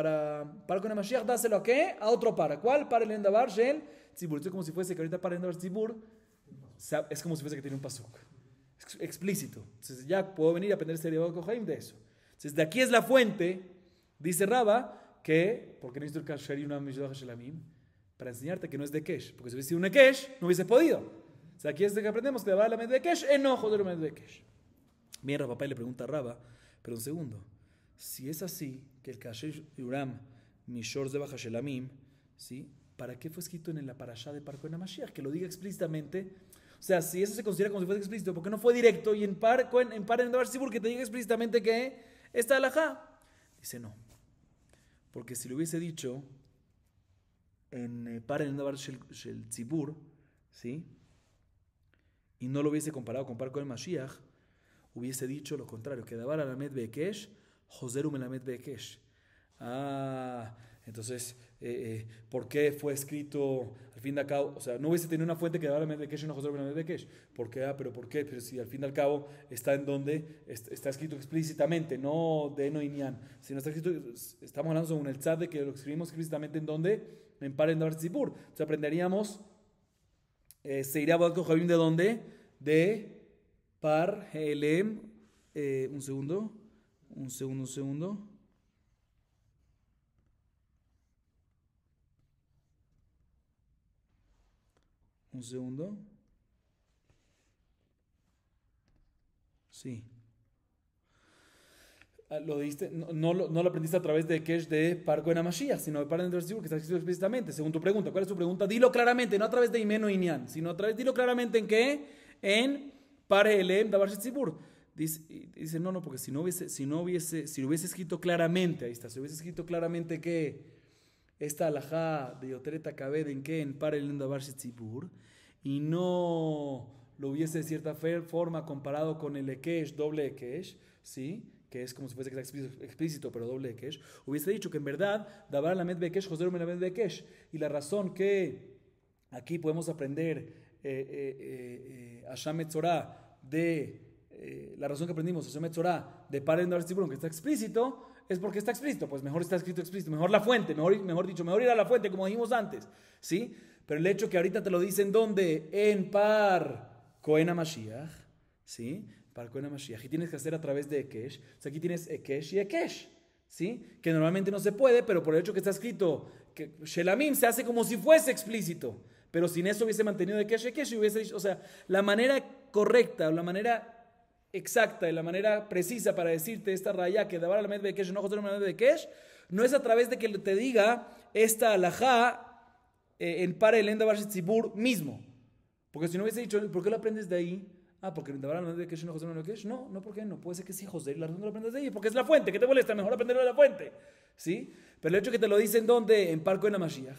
Cohen HaMashiach, dáselo a qué? A otro para. ¿Cuál? Parhe Elem Davar Shel Tzibur. Entonces como si fuese que ahorita Parhe Elem Davar Shel Tzibur es como si fuese que tiene un pasuk explícito. Entonces ya puedo venir a aprender Seirei Avodat Kohabim de eso. Entonces de aquí es la fuente, dice Raba, que, porque necesito el Kasher Yuram Mishor Zebach Shelamim, para enseñarte que no es de Kesh, porque si hubiese sido un Kesh, no hubiese podido. O sea, aquí es de que aprendemos que Davar Lamed Bekesh, enojo de Lamed Bekesh. Viene Rabba y le pregunta a Raba, pero un segundo, si es así, que el Kasher Yuram Mishor Zebach Shelamim, ¿sí? ¿Para qué fue escrito en la parashá de Par Cohen HaMashiach? Que lo diga explícitamente. O sea, si eso se considera como si fuese explícito, ¿por qué no fue directo? Y en Parhe Elem Davar Shel Tzibur que te diga explícitamente que está alajá. Dice no. Porque si lo hubiese dicho en Parhe Elem Davar Shel Tzibur, ¿sí? Y no lo hubiese comparado con Par Cohen HaMashiach, hubiese dicho lo contrario, que Davar Lamed Bekesh, Joseru Melamed Bekesh. Entonces, ¿por qué fue escrito al fin de al cabo? O sea, no hubiese tenido una fuente que Davar Lamed Bekesh y no Joseru Melamed Bekesh. ¿Por qué? ¿Pero por qué? Pero si al fin de al cabo está en donde está escrito explícitamente, no de Eno Inyan. Si no está escrito, estamos hablando sobre el tzad de que lo escribimos explícitamente en donde, en Parhe Elem Davar Shel Tzibur. Entonces aprenderíamos Seirei Avodat Kohabim de dónde? De Parhe Elem. Un segundo. Un segundo. Sí. Lo diste, no lo aprendiste a través de Kesh de Par Cohen HaMashiach, sino de Parhe Elem Davar Shel Tzibur, que está escrito explícitamente. Según tu pregunta, ¿cuál es tu pregunta? Dilo claramente, no a través de Imen o Inyan, sino dilo claramente en qué? En Parhe Elem Davar Shel Tzibur. Dice no, porque si lo hubiese escrito claramente, ahí está, si hubiese escrito claramente que esta alajá de Yotereta Kabed en que en Parel en Davar Shetzibur, y no lo hubiese de cierta forma comparado con el Ekesh, doble Ekesh, ¿sí? Que es como si fuese explícito, pero doble Ekesh, hubiese dicho que en verdad Davar Lamed Bekesh, Joser Melamed Bekesh, y la razón que aquí podemos aprender Asham Metzorah la razón que aprendimos Asham Metzorah de Parel en Davar Shetzibur, aunque está explícito, es porque está explícito, pues mejor está escrito explícito, mejor la fuente, mejor ir a la fuente, como dijimos antes, ¿sí? Pero el hecho que ahorita te lo dicen, ¿dónde? En Par Kohen HaMashiach, ¿sí? Par Kohen HaMashiach, y tienes que hacer a través de Ekesh, o sea, aquí tienes Ekesh y Ekesh, ¿sí? Que normalmente no se puede, pero por el hecho que está escrito, que Shelamim se hace como si fuese explícito, pero sin eso hubiese mantenido Ekesh y Ekesh, y hubiese dicho, o sea, la manera correcta, o la manera exacta y la manera precisa para decirte esta raya que Davar Lamed Bekesh no Joser Lamed Bekesh no es a través de que te diga esta alajá en Parel en Davar Shetzibur mismo, porque si no hubiese dicho ¿por qué lo aprendes de ahí? Porque en Davar Lamed Bekesh no Joser Lamed Bekesh no, ¿por qué no? Puede ser que sí, José, la razón que lo aprendes de ahí porque es la fuente, ¿qué te molesta? Mejor aprenderlo de la fuente, ¿sí? Pero el hecho que te lo dicen ¿dónde? En Par Kohen HaMashiach,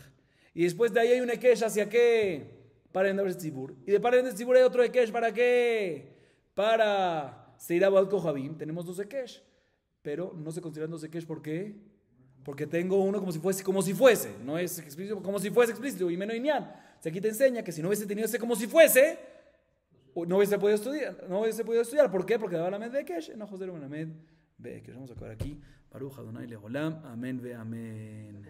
y después de ahí hay un Ekesh hacia qué? Parel en Davar Shetzibur, y de Parel en Shetzibur hay otro Ekesh ¿para qué? Para Seirá Baal Kohabim tenemos 2 Ekesh, pero no se consideran 2 Ekesh, ¿por qué? Porque tengo uno como si fuese, no es explícito, como si fuese explícito, y menos Inyan. O sea, aquí te enseña que si no hubiese tenido ese como si fuese, no hubiese podido estudiar, ¿por qué? Porque daba la med Bekesh, no Joser Lamed Bekesh. Vamos a acabar aquí. Baruch Adonai Leolam, amén ve amén.